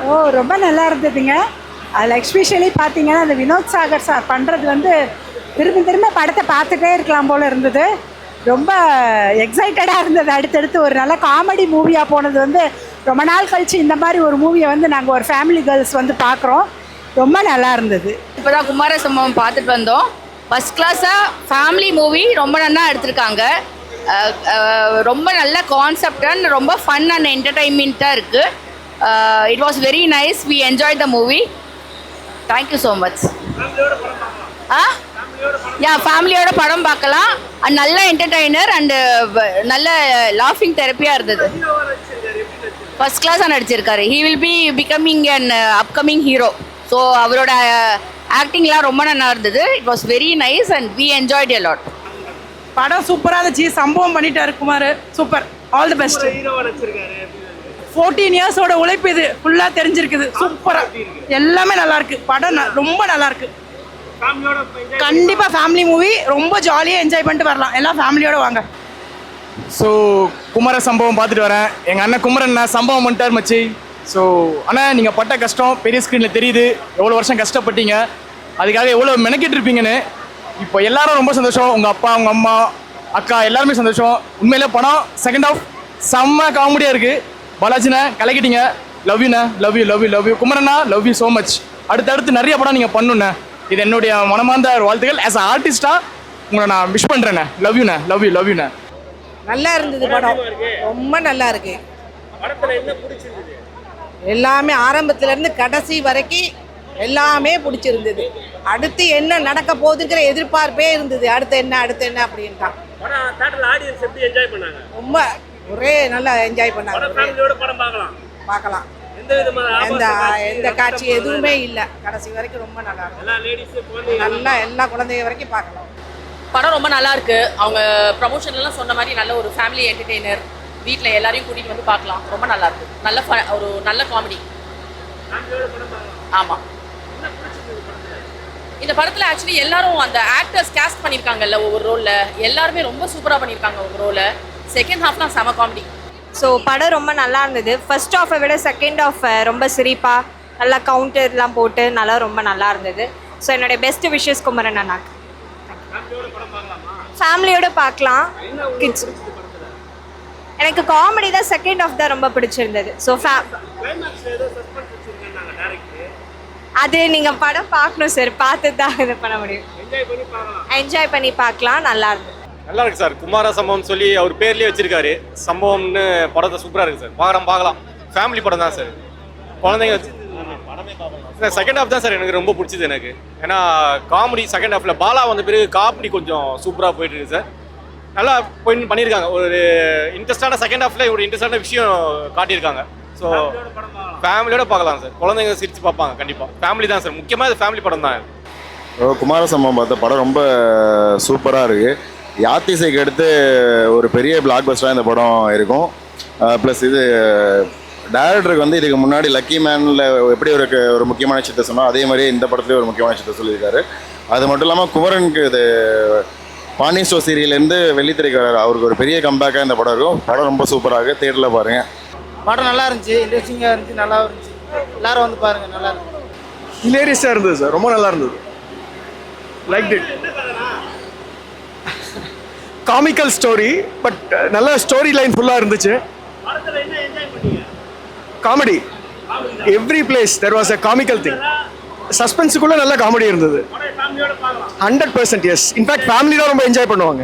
ஓ, ரொம்ப நல்லா இருந்ததுங்க. அதில் எக்ஸ்பெஷலி பார்த்தீங்கன்னா அந்த வினோத் சாகர் சார் பண்ணுறது வந்து திரும்ப திரும்ப படத்தை பார்த்துட்டே இருக்கலாம் போல் இருந்தது. ரொம்ப எக்ஸைட்டடாக இருந்தது. அடுத்தடுத்து ஒரு நல்ல காமெடி மூவியாக போனது வந்து ரொம்ப நாள் கழித்து இந்த மாதிரி ஒரு மூவியை வந்து நாங்கள் ஒரு ஃபேமிலி கேர்ள்ஸ் வந்து பார்க்குறோம். ரொம்ப நல்லா இருந்தது. இப்போ தான் குமார சம்பவம் பார்த்துட்டு வந்தோம். ஃபஸ்ட் கிளாஸாக ஃபேமிலி மூவி ரொம்ப நல்லா எடுத்திருக்காங்க. ரொம்ப நல்ல கான்செப்ட் அண்ட் ரொம்ப ஃபன் அண்ட் என்டர்டைன்மெண்ட்டாக இருக்குது. It was very nice. We enjoy the movie. Thank you so much. ஃபேமிலியோட படம் பார்க்கலாம். அண்ட் நல்ல என்டர்டைனர் அண்டு நல்ல லாஃபிங் தெரப்பியாக இருந்தது. ஃபர்ஸ்ட் கிளாஸாக நடிச்சிருக்காரு. He will be becoming an upcoming hero. So அவரோட ஆக்டிங்லாம் ரொம்ப நல்லா இருந்தது. It was very nice and we enjoyed a lot. படம் சூப்பராக இருந்துச்சு. சம்பவம் பண்ணிட்டாரு Kumar. Super. All the best. 14 இயர்ஸோட உழைப்பு இது ஃபுல்லாக தெரிஞ்சிருக்குது. சூப்பராக எல்லாமே நல்லா இருக்கு. படம் ரொம்ப நல்லா இருக்கு. கண்டிப்பாக ஃபேமிலி மூவி. ரொம்ப ஜாலியாக என்ஜாய் பண்ணிட்டு வரலாம். எல்லாம் ஃபேமிலியோட வாங்க. ஸோ குமார சம்பவம் பார்த்துட்டு வரேன். எங்கள் அண்ணன் குமரன் சம்பவம் பண்ணிட்டார் மச்சி. ஸோ ஆனால் நீங்கள் பட்ட கஷ்டம் பெரிய ஸ்க்ரீனில் தெரியுது. எவ்வளோ வருஷம் கஷ்டப்பட்டீங்க, அதுக்காக எவ்வளோ மெனக்கிட்டு இருப்பீங்கன்னு. இப்போ எல்லாரும் ரொம்ப சந்தோஷம். உங்கள் அப்பா, உங்கள் அம்மா, அக்கா எல்லாருமே சந்தோஷம். உண்மையிலே படம் செகண்ட் ஹாஃப் செம்ம காமெடியாக இருக்குது. பாலாஜிண்ணா கலக்கிட்டீங்க. லவ் யூண்ணா. Love you love you love you குமரண்ணா. Love you so much. அடுத்தடுத்து நிறைய படம் நீங்கள் பண்ணுண்ணே. இது என்னுடைய மனமார்ந்த வாழ்த்துக்கள். ஆஸ் அ ஆர்டிஸ்டாக உங்களை நான் விஷ் பண்ணுறேண்ணே. லவ் யூண்ணே. லவ் யூ லவ் யூண்ணே. நல்லா இருந்தது படம். ரொம்ப நல்லா இருக்கு. எல்லாமே ஆரம்பத்திலேருந்து கடைசி வரைக்கும் எல்லாமே பிடிச்சிருந்தது. அடுத்து என்ன நடக்க போகுதுங்கிற எதிர்பார்ப்பே இருந்தது. அடுத்து என்ன அப்படின்ட்டான். ரொம்ப ஒரே நல்லா என்ஜாய் பண்ணாங்க. பார்க்கலாம். எந்த காட்சி எதுவுமே இல்லை. கடைசி வரைக்கும் ரொம்ப நல்லா இருக்கும். நல்லா எல்லா குழந்தைங்க வரைக்கும் பார்க்கலாம். படம் ரொம்ப நல்லா இருக்கு. அவங்க ப்ரமோஷன்லாம் சொன்ன மாதிரி நல்ல ஒரு ஃபேமிலி என்டர்டெய்னர். வீட்டில் எல்லாரையும் கூட்டிகிட்டு வந்து பார்க்கலாம். ரொம்ப நல்லா இருக்கு. நல்ல ஒரு நல்ல காமெடி. ஆமாம். இந்த படத்தில் ஆக்சுவலி எல்லாரும் அந்த ஆக்டர்ஸ் கேஸ்ட் பண்ணியிருக்காங்கல்ல ஒவ்வொரு ரோலில், எல்லாருமே ரொம்ப சூப்பராக பண்ணியிருக்காங்க ஒவ்வொரு ரோலை. செகண்ட் ஹாஃப்லாம் செம காமெடி. ஸோ படம் ரொம்ப நல்லா இருந்தது. ஃபர்ஸ்ட் ஹாஃபை விட செகண்ட் ஹாஃப் ரொம்ப சிரிப்பாக நல்லா கவுண்டர்லாம் போட்டு ரொம்ப நல்லா இருந்தது. ஸோ என்னுடைய பெஸ்ட் விஷஸ் குமரன் அண்ணாக்கு. ஃபேமிலியோட பார்க்கலாம். கிட்ஸ் எனக்கு காமெடி தான். செகண்ட் ஹாஃப் தான் ரொம்ப பிடிச்சிருந்தது. ஸோ அது நீங்கள் படம் பார்க்கணும் சார். பார்த்து தான் இது பண்ண முடியும். என்ஜாய் பண்ணி பார்க்கலாம். நல்லா இருந்தது. நல்லா இருக்கு சார். குமார சம்பவம் சொல்லி அவர் பேர்லேயே வச்சிருக்காரு. சம்பவம்னு படத்தை சூப்பராக இருக்கு சார். பார்க்கலாம். ஃபேமிலி படம் தான் சார். குழந்தைங்க வச்சு செகண்ட் ஹாஃப் தான் சார் எனக்கு ரொம்ப பிடிச்சது. எனக்கு ஏன்னா காமெடி செகண்ட் ஹாஃபில் பாலா வந்த பிறகு காமெடி கொஞ்சம் சூப்பராக போயிட்டு இருக்கு சார். நல்லா பண்ணியிருக்காங்க. ஒரு இன்ட்ரெஸ்டான செகண்ட் ஹாஃபில் ஒரு இன்ட்ரெஸ்டான விஷயம் காட்டியிருக்காங்க. ஸோ ஃபேமிலியோட பார்க்கலாம் சார். குழந்தைங்க சிரித்து பார்ப்பாங்க. கண்டிப்பாக ஃபேமிலி தான் சார். முக்கியமாக இது ஃபேமிலி படம் தான். குமார சம்பவம் பார்த்த படம் ரொம்ப சூப்பராக இருக்குது. யாத்திசைக்கு அடுத்து ஒரு பெரிய பிளாக் பஸ்டராக இந்த படம் இருக்கும். ப்ளஸ் இது டைரக்டருக்கு வந்து இதுக்கு முன்னாடி லக்கி மேனில் எப்படி ஒரு முக்கியமான விஷயத்தை சொன்னோம், அதே மாதிரியே இந்த படத்துலேயே ஒரு முக்கியமான விஷயத்தை சொல்லியிருக்காரு. அது மட்டும் இல்லாமல் குமரனுக்கு இது பாண்டியன் ஸ்டோர் சீரியல்லேருந்து வெள்ளித்திரைக்கு வராரு. அவருக்கு ஒரு பெரிய கம்பேக்காக இந்த படம் இருக்கும். படம் ரொம்ப சூப்பராக தேட்டரில் பாருங்கள். படம் நல்லா இருந்துச்சு. இன்ட்ரெஸ்டிங்காக இருந்துச்சு. நல்லா இருந்துச்சு. எல்லாரும் வந்து பாருங்கள். நல்லா இருந்துச்சு. ஹிலேரியஸாக இருந்தது சார். ரொம்ப நல்லா இருந்தது. Like it. Comical story but நல்ல ஸ்டோரி லைன் ஃபுல்லாக இருந்துச்சு. Comedy every place there was a comical thing. சஸ்பென்ஸுக்குள்ளே நல்ல காமெடி இருந்தது. 100% எஸ். இன்ஃபேக்ட் ஃபேமிலியோட ரொம்ப என்ஜாய் பண்ணுவாங்க.